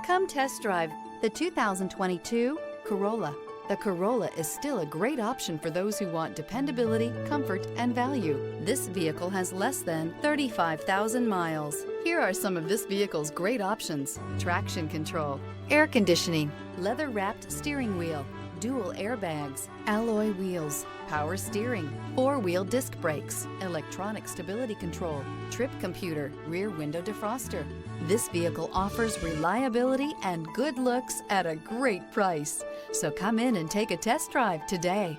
Come test drive the 2022 Corolla. The Corolla is still a great option for those who want dependability, comfort, and value. This vehicle has less than 35,000 miles. Here are some of this vehicle's great options: traction control, air conditioning, leather-wrapped steering wheel, dual airbags, alloy wheels, power steering, four-wheel disc brakes, electronic stability control, trip computer, rear window defroster. This vehicle offers reliability and good looks at a great price. So come in and take a test drive today.